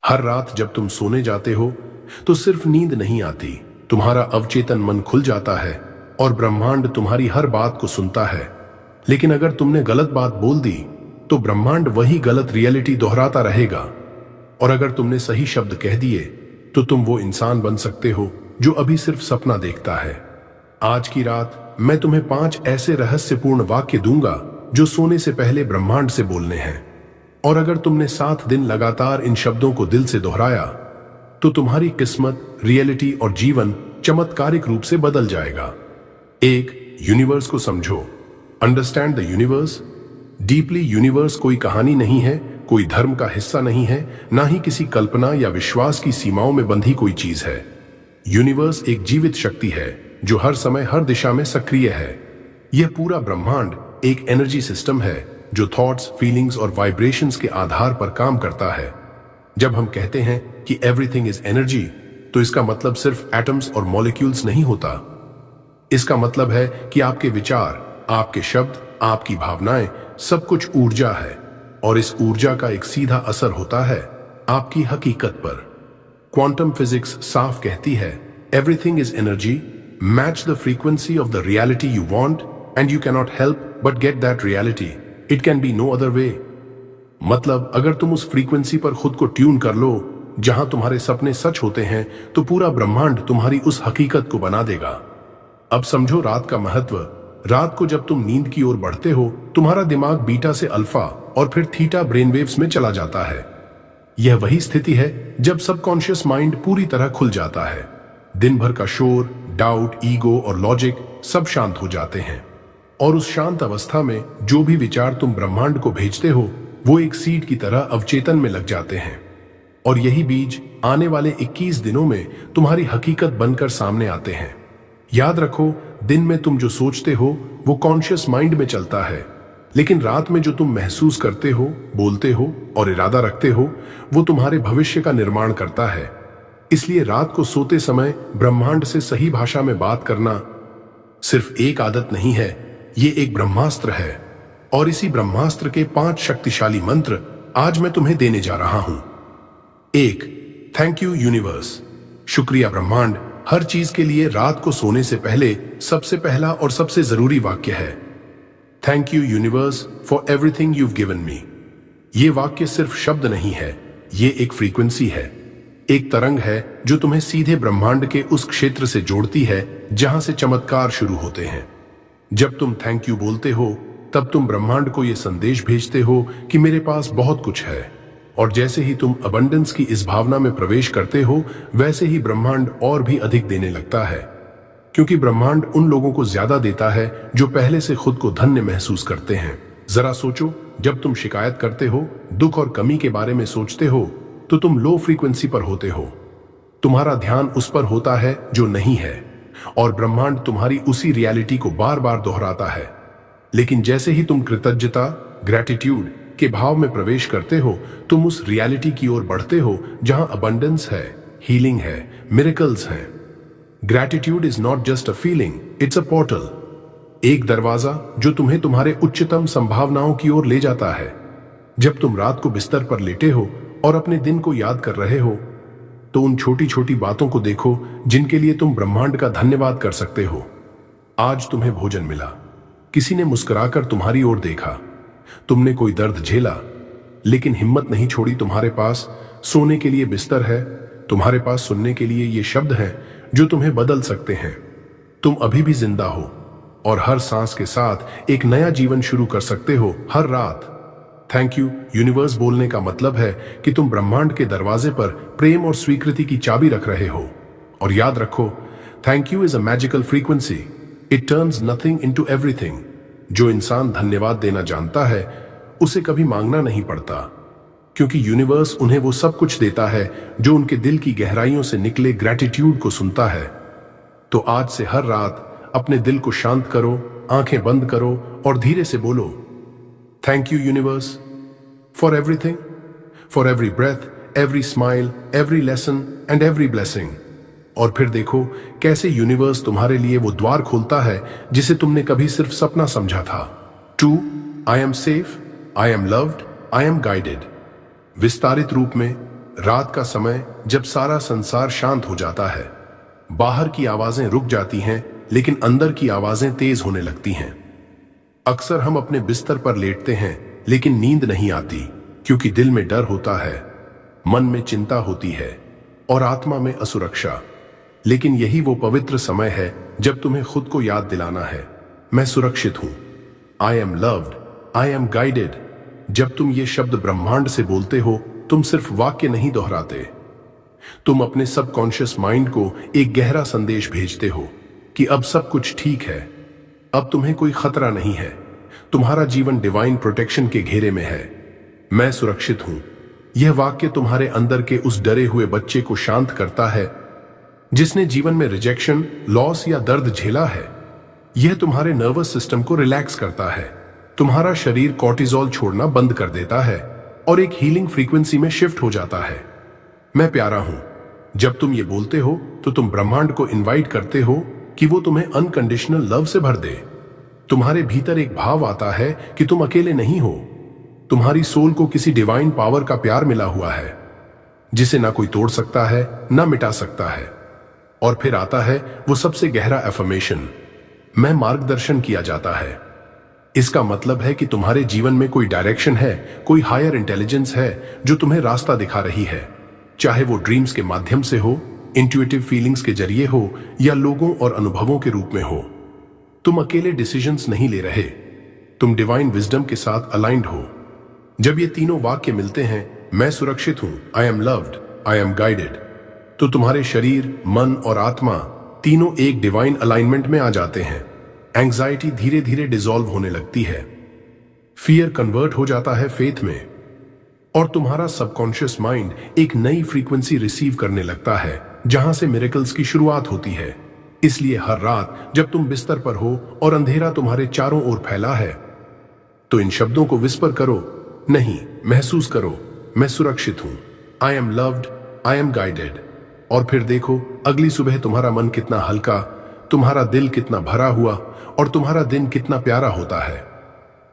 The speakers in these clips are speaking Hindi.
हर रात जब तुम सोने जाते हो तो सिर्फ नींद नहीं आती, तुम्हारा अवचेतन मन खुल जाता है और ब्रह्मांड तुम्हारी हर बात को सुनता है। लेकिन अगर तुमने गलत बात बोल दी तो ब्रह्मांड वही गलत रियलिटी दोहराता रहेगा। और अगर तुमने सही शब्द कह दिए तो तुम वो इंसान बन सकते हो जो अभी सिर्फ सपना देखता है। आज की रात मैं तुम्हें 5 ऐसे रहस्यपूर्ण वाक्य दूंगा जो सोने से पहले ब्रह्मांड से बोलने हैं। और अगर तुमने 7 दिन लगातार इन शब्दों को दिल से दोहराया तो तुम्हारी किस्मत, रियलिटी और जीवन चमत्कारिक रूप से बदल जाएगा। 1. यूनिवर्स को समझो। Understand the universe deeply. Universe कोई कहानी नहीं है, कोई धर्म का हिस्सा नहीं है, ना ही किसी कल्पना या विश्वास की सीमाओं में बंधी कोई चीज है। यूनिवर्स एक जीवित शक्ति है जो हर समय हर दिशा में सक्रिय है। यह पूरा ब्रह्मांड एक एनर्जी सिस्टम है जो थॉट्स, फीलिंग्स और वाइब्रेशंस के आधार पर काम करता है। जब हम कहते हैं कि एवरीथिंग इज एनर्जी तो इसका मतलब सिर्फ एटम्स और मॉलिक्यूल्स नहीं होता। इसका मतलब है कि आपके विचार, आपके शब्द, आपकी भावनाएं, सब कुछ ऊर्जा है। और इस ऊर्जा का एक सीधा असर होता है आपकी हकीकत पर। क्वांटम फिजिक्स साफ कहती है everything is energy, match the frequency of the reality you want and you can not help but get that reality. It can be no other way. मतलब अगर तुम उस फ्रीक्वेंसी पर खुद को ट्यून कर लो जहां तुम्हारे सपने सच होते हैं तो पूरा ब्रह्मांड तुम्हारी उस हकीकत को बना देगा। अब समझो रात का महत्व। रात को जब तुम नींद की ओर बढ़ते हो तुम्हारा दिमाग बीटा से अल्फा और फिर थीटा ब्रेनवेव्स में चला जाता है। यह वही स्थिति है जब सबकॉन्शियस माइंड पूरी तरह खुल जाता है। दिन भर का शोर, डाउट, ईगो और लॉजिक सब शांत हो जाते हैं। और उस शांत अवस्था में जो भी विचार तुम ब्रह्मांड को भेजते हो वो एक सीड की तरह अवचेतन में लग जाते हैं। और यही बीज आने वाले 21 दिनों में तुम्हारी हकीकत बनकर सामने आते हैं। याद रखो, दिन में तुम जो सोचते हो वो कॉन्शियस माइंड में चलता है, लेकिन रात में जो तुम महसूस करते हो, बोलते हो और इरादा रखते हो वो तुम्हारे भविष्य का निर्माण करता है। इसलिए रात को सोते समय ब्रह्मांड से सही भाषा में बात करना सिर्फ एक आदत नहीं है, ये एक ब्रह्मास्त्र है। और इसी ब्रह्मास्त्र के 5 शक्तिशाली मंत्र आज मैं तुम्हें देने जा रहा हूं। 1. Thank you universe. शुक्रिया ब्रह्मांड। हर चीज के लिए रात को सोने से पहले सबसे पहला और सबसे जरूरी वाक्य है thank you universe for everything you've given me. ये वाक्य सिर्फ शब्द नहीं है, ये एक फ्रीक्वेंसी है, एक तरंग है जो तुम्हें सीधे ब्रह्मांड के उस क्षेत्र से जोड़ती है जहां से चमत्कार शुरू होते हैं। जब तुम थैंक यू बोलते हो तब तुम ब्रह्मांड को यह संदेश भेजते हो कि मेरे पास बहुत कुछ है। और जैसे ही तुम अबंडेंस की इस भावना में प्रवेश करते हो वैसे ही ब्रह्मांड और भी अधिक देने लगता है, क्योंकि ब्रह्मांड उन लोगों को ज्यादा देता है जो पहले से खुद को धन्य महसूस करते हैं। जरा सोचो, जब तुम शिकायत करते हो, दुख और कमी के बारे में सोचते हो तो तुम लो फ्रीक्वेंसी पर होते हो। तुम्हारा ध्यान उस पर होता है जो नहीं है और ब्रह्मांड तुम्हारी उसी रियलिटी को बार बार दोहराता है। लेकिन जैसे ही तुम कृतज्ञता, ग्रेटिट्यूड के भाव में प्रवेश करते हो तुम उस रियलिटी की ओर बढ़ते हो जहां अबंडेंस है, हीलिंग है, मिरेकल्स हैं। Gratitude is not just a feeling, it's a portal, एक दरवाजा जो तुम्हें तुम्हारे उच्चतम संभावनाओं की ओर ले जाता है। जब तुम रात को बिस्तर पर लेटे हो और अपने दिन को याद कर रहे हो तो उन छोटी छोटी बातों को देखो जिनके लिए तुम ब्रह्मांड का धन्यवाद कर सकते हो। आज तुम्हें भोजन मिला, किसी ने मुस्कुराकर तुम्हारी ओर देखा, तुमने कोई दर्द झेला लेकिन हिम्मत नहीं छोड़ी। तुम्हारे पास सोने के लिए बिस्तर है, तुम्हारे पास सुनने के लिए ये शब्द हैं जो तुम्हें बदल सकते हैं। तुम अभी भी जिंदा हो और हर सांस के साथ एक नया जीवन शुरू कर सकते हो। हर रात थैंक यू यूनिवर्स बोलने का मतलब है कि तुम ब्रह्मांड के दरवाजे पर प्रेम और स्वीकृति की चाबी रख रहे हो। और याद रखो, thank you is a magical frequency, it turns nothing into everything. जो इंसान धन्यवाद देना जानता है उसे कभी मांगना नहीं पड़ता, क्योंकि यूनिवर्स उन्हें वो सब कुछ देता है जो उनके दिल की गहराइयों से निकले ग्रेटिट्यूड को सुनता है। तो आज से हर रात अपने दिल को शांत करो, आंखें बंद करो और धीरे से बोलो thank you universe for everything, for every breath, every smile, every lesson and every blessing. और फिर देखो कैसे यूनिवर्स तुम्हारे लिए वो द्वार खोलता है जिसे तुमने कभी सिर्फ सपना समझा था। 2. I am safe, I am loved, I am guided. विस्तारित रूप में, रात का समय जब सारा संसार शांत हो जाता है, बाहर की आवाजें रुक जाती हैं, लेकिन अंदर की आवाजें तेज होने लगती हैं। अक्सर हम अपने बिस्तर पर लेटते हैं, लेकिन नींद नहीं आती, क्योंकि दिल में डर होता है, मन में चिंता होती है और आत्मा में असुरक्षा। लेकिन यही वो पवित्र समय है जब तुम्हें खुद को याद दिलाना है, मैं सुरक्षित हूं, I am loved, I am guided. जब तुम ये शब्द ब्रह्मांड से बोलते हो, तुम सिर्फ वाक्य नहीं दोहराते, तुम अपने सबकॉन्शियस माइंड को एक गहरा संदेश भेजते हो कि अब सब कुछ ठीक है, अब तुम्हें कोई खतरा नहीं है, तुम्हारा जीवन डिवाइन प्रोटेक्शन के घेरे में है, मैं सुरक्षित हूं। यह वाक्य तुम्हारे अंदर के उस डरे हुए बच्चे को शांत करता है जिसने जीवन में रिजेक्शन, लॉस या दर्द झेला है। यह तुम्हारे नर्वस सिस्टम को रिलैक्स करता है, तुम्हारा शरीर कॉर्टिजोल छोड़ना बंद कर देता है और एक हीलिंग फ्रीक्वेंसी में शिफ्ट हो जाता है। मैं प्यारा हूं। जब तुम ये बोलते हो तो तुम ब्रह्मांड को इनवाइट करते हो कि वो तुम्हें अनकंडीशनल लव से भर दे। तुम्हारे भीतर एक भाव आता है कि तुम अकेले नहीं हो, तुम्हारी सोल को किसी डिवाइन पावर का प्यार मिला हुआ है जिसे ना कोई तोड़ सकता है, ना मिटा सकता है। और फिर आता है वो सबसे गहरा एफर्मेशन, मैं मार्गदर्शन किया जाता है। इसका मतलब है कि तुम्हारे जीवन में कोई डायरेक्शन है, कोई हायर इंटेलिजेंस है जो तुम्हें रास्ता दिखा रही है, चाहे वो ड्रीम्स के माध्यम से हो, इंट्यूटिव फीलिंग्स के जरिए हो या लोगों और अनुभवों के रूप में हो। तुम अकेले डिसीजंस नहीं ले रहे, तुम डिवाइन विजडम के साथ अलाइंड हो। जब ये तीनों वाक्य मिलते हैं, मैं सुरक्षित हूं, I am loved, I am guided, तो तुम्हारे शरीर, मन और आत्मा तीनों एक डिवाइन अलाइनमेंट में आ जाते हैं। एंग्जाइटी धीरे धीरे डिसॉल्व होने लगती है, फियर कन्वर्ट हो जाता है फेथ में, और तुम्हारा सबकॉन्शियस माइंड एक नई फ्रीक्वेंसी रिसीव करने लगता है जहां से मिरेकल्स की शुरुआत होती है। इसलिए हर रात जब तुम बिस्तर पर हो और अंधेरा तुम्हारे चारों ओर फैला है, तो इन शब्दों को विस्पर करो, नहीं, महसूस करो, मैं सुरक्षित हूं, I am loved, I am guided. और फिर देखो अगली सुबह तुम्हारा मन कितना हल्का, तुम्हारा दिल कितना भरा हुआ और तुम्हारा दिन कितना प्यारा होता है।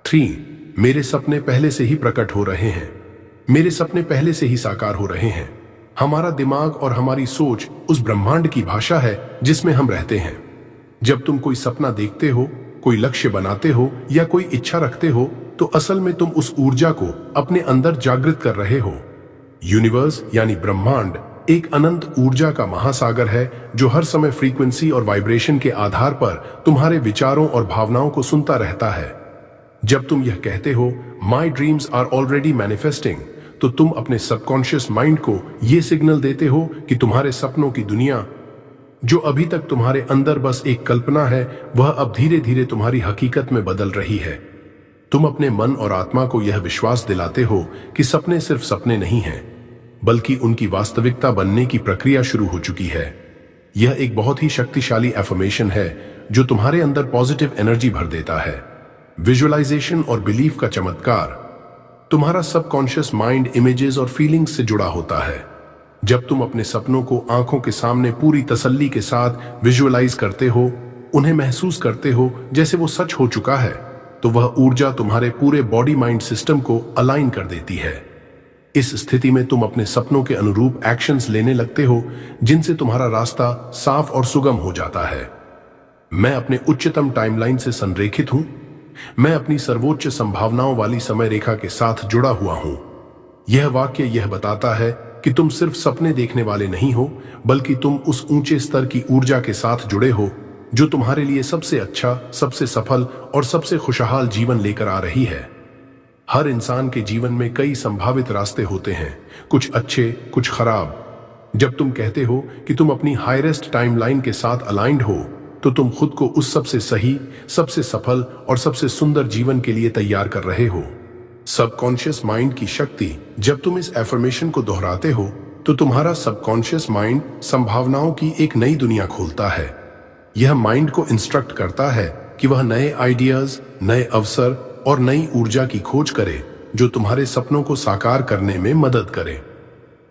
3. मेरे सपने पहले से ही प्रकट हो रहे हैं, मेरे सपने पहले से ही साकार हो रहे हैं। हमारा दिमाग और हमारी सोच उस ब्रह्मांड की भाषा है जिसमें हम रहते हैं। जब तुम कोई सपना देखते हो, कोई लक्ष्य बनाते हो या कोई इच्छा रखते हो, तो असल में तुम उस ऊर्जा को अपने अंदर जागृत कर रहे हो। यूनिवर्स यानी ब्रह्मांड एक अनंत ऊर्जा का महासागर है जो हर समय फ्रीक्वेंसी और वाइब्रेशन के आधार पर तुम्हारे विचारों और भावनाओं को सुनता रहता है। जब तुम यह कहते हो my dreams are already manifesting, तो तुम अपने सबकॉन्शियस माइंड को यह सिग्नल देते हो कि तुम्हारे सपनों की दुनिया, जो अभी तक तुम्हारे अंदर बस एक कल्पना है, वह अब धीरे धीरे तुम्हारी हकीकत में बदल रही है। तुम अपने मन और आत्मा को यह विश्वास दिलाते हो कि सपने सिर्फ सपने नहीं हैं, बल्कि उनकी वास्तविकता बनने की प्रक्रिया शुरू हो चुकी है। यह एक बहुत ही शक्तिशाली एफर्मेशन है जो तुम्हारे अंदर पॉजिटिव एनर्जी भर देता है। विजुअलाइजेशन और बिलीफ का चमत्कार, तुम्हारा सबकॉन्शियस माइंड इमेजेस और फीलिंग्स से जुड़ा होता है। जब तुम अपने सपनों को आंखों के सामने पूरी तसल्ली के साथ विजुअलाइज करते हो, उन्हें महसूस करते हो जैसे वो सच हो चुका है, तो वह ऊर्जा तुम्हारे पूरे बॉडी माइंड सिस्टम को अलाइन कर देती है। इस स्थिति में तुम अपने सपनों के अनुरूप एक्शंस लेने लगते हो, जिनसे तुम्हारा रास्ता साफ और सुगम हो जाता है। मैं अपने उच्चतम टाइमलाइन से संरेखित हूं, मैं अपनी सर्वोच्च संभावनाओं वाली समय रेखा के साथ जुड़ा हुआ हूं। यह वाक्य यह बताता है कि तुम सिर्फ सपने देखने वाले नहीं हो, बल्कि तुम उस ऊंचे स्तर की ऊर्जा के साथ जुड़े हो जो तुम्हारे लिए सबसे अच्छा, सबसे सफल और सबसे खुशहाल जीवन लेकर आ रही है। हर इंसान के जीवन में कई संभावित रास्ते होते हैं, कुछ अच्छे, कुछ खराब। जब तुम कहते हो कि तुम अपनी हाईएस्ट टाइमलाइन के साथ अलाइंड हो, तो तुम खुद को उस सबसे सही, सबसे सफल और सबसे सुंदर जीवन के लिए तैयार कर रहे हो। सबकॉन्शियस माइंड की शक्ति, जब तुम इस एफर्मेशन को दोहराते हो, तो तुम्हारा सबकॉन्शियस माइंड संभावनाओं की एक नई दुनिया खोलता है। यह माइंड को इंस्ट्रक्ट करता है कि वह नए आइडियाज, नए अवसर और नई ऊर्जा की खोज करे जो तुम्हारे सपनों को साकार करने में मदद करे।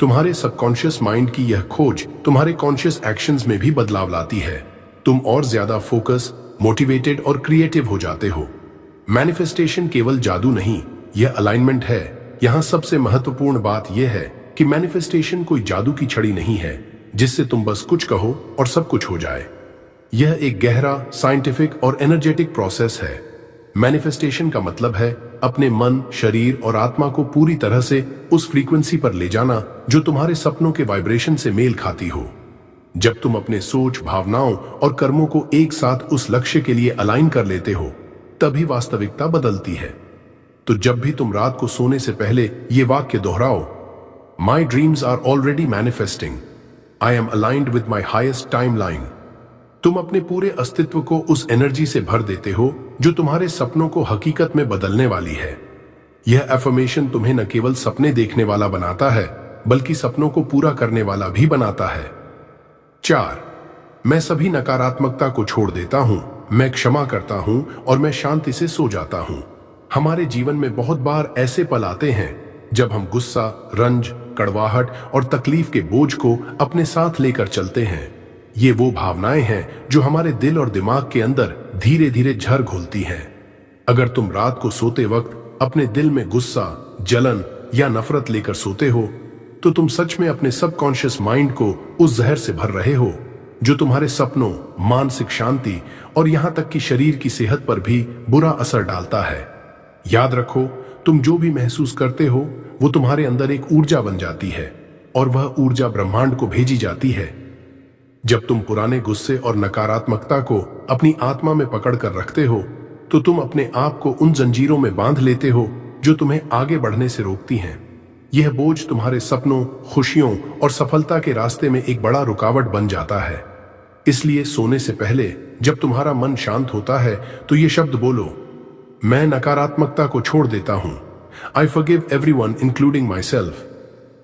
तुम्हारे सबकॉन्शियस माइंड की यह खोज तुम्हारे कॉन्शियस एक्शंस में भी बदलाव लाती है। तुम और ज्यादा फोकस, मोटिवेटेड और क्रिएटिव हो जाते हो। मैनिफेस्टेशन केवल जादू नहीं, यह अलाइनमेंट है। यहां सबसे महत्वपूर्ण बात यह है कि मैनिफेस्टेशन कोई जादू की छड़ी नहीं है जिससे तुम बस कुछ कहो और सब कुछ हो जाए। यह एक गहरा, साइंटिफिक और एनर्जेटिक प्रोसेस है। मैनिफेस्टेशन का मतलब है अपने मन, शरीर और आत्मा को पूरी तरह से उस फ्रीक्वेंसी पर ले जाना जो तुम्हारे सपनों के वाइब्रेशन से मेल खाती हो। जब तुम अपने सोच, भावनाओं और कर्मों को एक साथ उस लक्ष्य के लिए अलाइन कर लेते हो, तभी वास्तविकता बदलती है। तो जब भी तुम रात को सोने से पहले ये वाक्य दोहराओ, my dreams are already manifesting, I am aligned with my highest timeline, तुम अपने पूरे अस्तित्व को उस एनर्जी से भर देते हो जो तुम्हारे सपनों को हकीकत में बदलने वाली है। यह एफर्मेशन तुम्हें न केवल सपने देखने वाला बनाता है, बल्कि सपनों को पूरा करने वाला भी बनाता है। 4. मैं सभी नकारात्मकता को छोड़ देता हूं, मैं क्षमा करता हूं और मैं शांति से सो जाता हूं। हमारे जीवन में बहुत बार ऐसे पल आते हैं जब हम गुस्सा, रंज, कड़वाहट और तकलीफ के बोझ को अपने साथ लेकर चलते हैं। ये वो भावनाएं हैं जो हमारे दिल और दिमाग के अंदर धीरे धीरे झर घोलती हैं। अगर तुम रात को सोते वक्त अपने दिल में गुस्सा, जलन या नफरत लेकर सोते हो, तो तुम सच में अपने सबकॉन्शियस माइंड को उस जहर से भर रहे हो जो तुम्हारे सपनों, मानसिक शांति और यहां तक कि शरीर की सेहत पर भी बुरा असर डालता है। याद रखो, तुम जो भी महसूस करते हो वो तुम्हारे अंदर एक ऊर्जा बन जाती है और वह ऊर्जा ब्रह्मांड को भेजी जाती है। जब तुम पुराने गुस्से और नकारात्मकता को अपनी आत्मा में पकड़ कर रखते हो, तो तुम अपने आप को उन जंजीरों में बांध लेते हो जो तुम्हें आगे बढ़ने से रोकती हैं। यह बोझ तुम्हारे सपनों, खुशियों और सफलता के रास्ते में एक बड़ा रुकावट बन जाता है। इसलिए सोने से पहले जब तुम्हारा मन शांत होता है तो ये शब्द बोलो, मैं नकारात्मकता को छोड़ देता हूं। I forgive everyone including myself.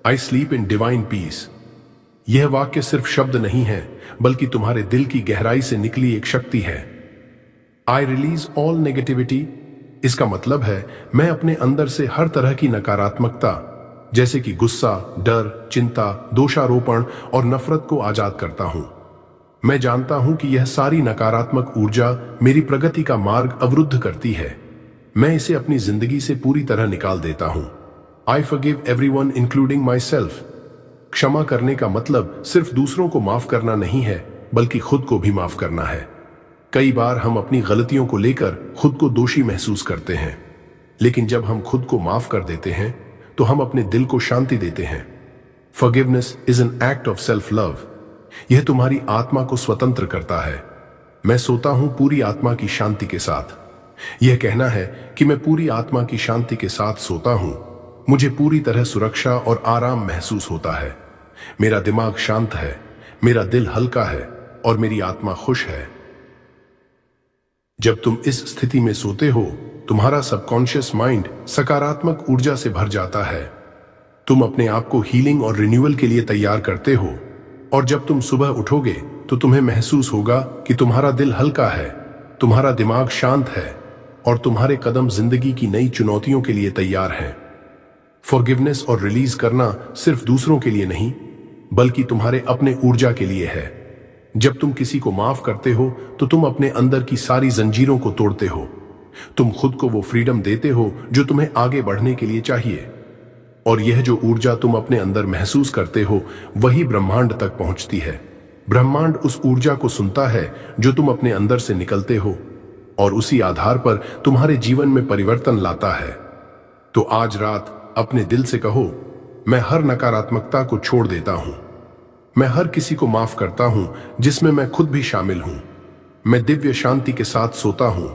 I sleep in divine peace. यह वाक्य सिर्फ शब्द नहीं है, बल्कि तुम्हारे दिल की गहराई से निकली एक शक्ति है। I release all negativity. इसका मतलब है मैं अपने अंदर से हर तरह की नकारात्मकता, जैसे कि गुस्सा, डर, चिंता, दोषारोपण और नफरत को आजाद करता हूं। मैं जानता हूं कि यह सारी नकारात्मक ऊर्जा मेरी प्रगति का मार्ग अवरुद्ध करती है। मैं इसे अपनी जिंदगी से पूरी तरह निकाल देता हूं। I forgive everyone including my self. क्षमा करने का मतलब सिर्फ दूसरों को माफ करना नहीं है, बल्कि खुद को भी माफ करना है। कई बार हम अपनी गलतियों को लेकर खुद को दोषी महसूस करते हैं, लेकिन जब हम खुद को माफ कर देते हैं तो हम अपने दिल को शांति देते हैं। Forgiveness is an act of self love. यह तुम्हारी आत्मा को स्वतंत्र करता है। मैं सोता हूं पूरी आत्मा की शांति के साथ। यह कहना है कि मैं पूरी आत्मा की शांति के साथ सोता हूं। मुझे पूरी तरह सुरक्षा और आराम महसूस होता है। मेरा दिमाग शांत है, मेरा दिल हल्का है और मेरी आत्मा खुश है। जब तुम इस स्थिति में सोते हो, तुम्हारा सबकॉन्शियस माइंड सकारात्मक ऊर्जा से भर जाता है। तुम अपने आप को हीलिंग और रिन्यूअल के लिए तैयार करते हो, और जब तुम सुबह उठोगे तो तुम्हें महसूस होगा कि तुम्हारा दिल हल्का है, तुम्हारा दिमाग शांत है और तुम्हारे कदम जिंदगी की नई चुनौतियों के लिए तैयार हैं। फॉरगिवनेस और रिलीज करना सिर्फ दूसरों के लिए नहीं, बल्कि तुम्हारे अपने ऊर्जा के लिए है। जब तुम किसी को माफ करते हो तो तुम अपने अंदर की सारी जंजीरों को तोड़ते हो। तुम खुद को वो फ्रीडम देते हो जो तुम्हें आगे बढ़ने के लिए चाहिए, और यह जो ऊर्जा तुम अपने अंदर महसूस करते हो वही ब्रह्मांड तक पहुंचती है। ब्रह्मांड उस ऊर्जा को सुनता है जो तुम अपने अंदर से निकलते हो, और उसी आधार पर तुम्हारे जीवन में परिवर्तन लाता है। तो आज रात अपने दिल से कहो, मैं हर नकारात्मकता को छोड़ देता हूं। मैं हर किसी को माफ करता हूं जिसमें मैं खुद भी शामिल हूं। मैं दिव्य शांति के साथ सोता हूं।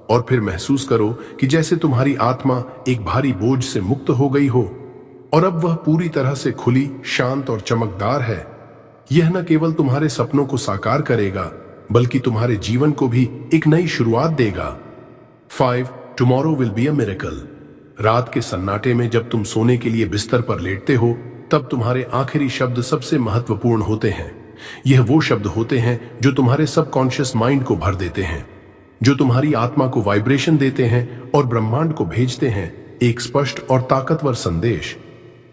और फिर महसूस करो कि जैसे तुम्हारी आत्मा एक भारी बोझ से मुक्त हो गई हो और अब वह पूरी तरह से खुली, शांत और चमकदार है। यह न केवल तुम्हारे सपनों को साकार करेगा, बल्कि तुम्हारे जीवन को भी एक नई शुरुआत देगा। 5. Tomorrow will be a miracle. रात के सन्नाटे में जब तुम सोने के लिए बिस्तर पर लेटते हो, तब तुम्हारे आखिरी शब्द सबसे महत्वपूर्ण होते हैं। यह वो शब्द होते हैं जो तुम्हारे सबकॉन्शियस माइंड को भर देते हैं, जो तुम्हारी आत्मा को वाइब्रेशन देते हैं और ब्रह्मांड को भेजते हैं एक स्पष्ट और ताकतवर संदेश।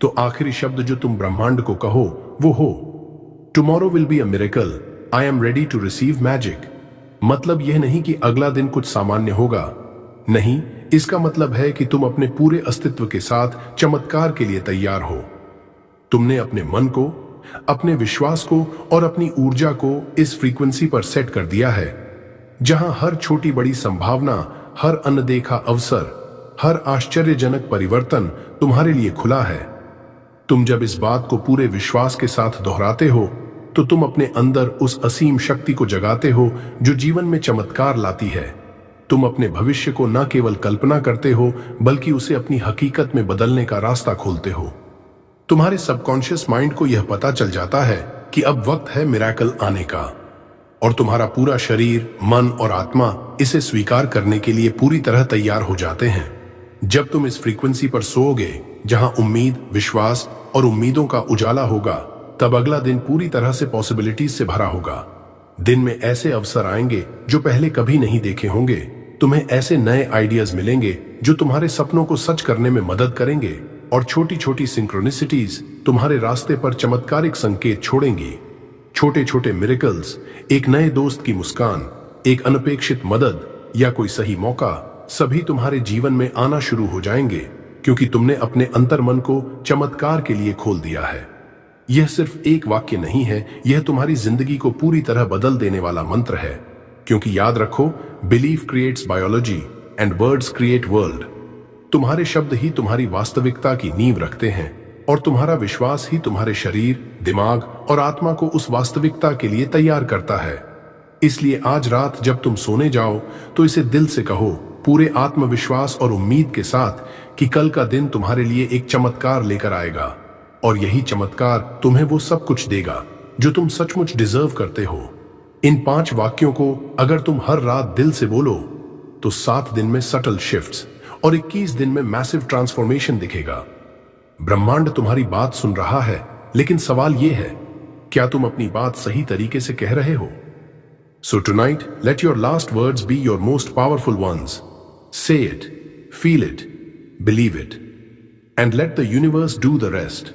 तो आखिरी शब्द जो तुम ब्रह्मांड को कहो वो हो, tomorrow will be a miracle, I am ready to receive magic. मतलब यह नहीं कि अगला दिन कुछ सामान्य होगा, नहीं, इसका मतलब है कि तुम अपने पूरे अस्तित्व के साथ चमत्कार के लिए तैयार हो। तुमने अपने मन को, अपने विश्वास को और अपनी ऊर्जा को इस फ्रीक्वेंसी पर सेट कर दिया है जहां हर छोटी बड़ी संभावना, हर अनदेखा अवसर, हर आश्चर्यजनक परिवर्तन तुम्हारे लिए खुला है। तुम जब इस बात को पूरे विश्वास के साथ दोहराते हो तो तुम अपने अंदर उस असीम शक्ति को जगाते हो जो जीवन में चमत्कार लाती है। तुम अपने भविष्य को न केवल कल्पना करते हो बल्कि उसे अपनी हकीकत में बदलने का रास्ता खोलते हो। तुम्हारे सबकॉन्शियस माइंड को यह पता चल जाता है कि अब वक्त है मिरेकल आने का, और तुम्हारा पूरा शरीर, मन और आत्मा इसे स्वीकार करने के लिए पूरी तरह तैयार हो जाते हैं। जब तुम इस फ्रीक्वेंसी पर सोओगे जहां उम्मीद, विश्वास और उम्मीदों का उजाला होगा, तब अगला दिन पूरी तरह से पॉसिबिलिटीज से भरा होगा। दिन में ऐसे अवसर आएंगे जो पहले कभी नहीं देखे होंगे। तुम्हें ऐसे नए आइडियाज मिलेंगे जो तुम्हारे सपनों को सच करने में मदद करेंगे, और छोटी छोटी सिंक्रोनिसिटीज तुम्हारे रास्ते पर चमत्कारिक संकेत छोड़ेंगी। छोटे छोटे मिरेकल्स, एक नए दोस्त की मुस्कान, एक अनपेक्षित मदद या कोई सही मौका, सभी तुम्हारे जीवन में आना शुरू हो जाएंगे क्योंकि तुमने अपने अंतर्मन को चमत्कार के लिए खोल दिया है। यह सिर्फ एक वाक्य नहीं है, यह तुम्हारी जिंदगी को पूरी तरह बदल देने वाला मंत्र है। क्योंकि याद रखो, belief creates biology and words create world. तुम्हारे शब्द ही तुम्हारी वास्तविकता की नींव रखते हैं, और तुम्हारा विश्वास ही तुम्हारे शरीर, दिमाग और आत्मा को उस वास्तविकता के लिए तैयार करता है। इसलिए आज रात जब तुम सोने जाओ तो इसे दिल से कहो, पूरे आत्मविश्वास और उम्मीद के साथ, कि कल का दिन तुम्हारे लिए एक चमत्कार लेकर आएगा, और यही चमत्कार तुम्हें वो सब कुछ देगा जो तुम सचमुच डिजर्व करते हो। इन 5 वाक्यों को अगर तुम हर रात दिल से बोलो तो 7 दिन में सटल शिफ्ट्स और 21 दिन में मैसिव ट्रांसफॉर्मेशन दिखेगा। ब्रह्मांड तुम्हारी बात सुन रहा है, लेकिन सवाल यह है, क्या तुम अपनी बात सही तरीके से कह रहे हो? So tonight, let your last words be your most powerful ones. Say it, feel it, believe it, and let the universe do the rest.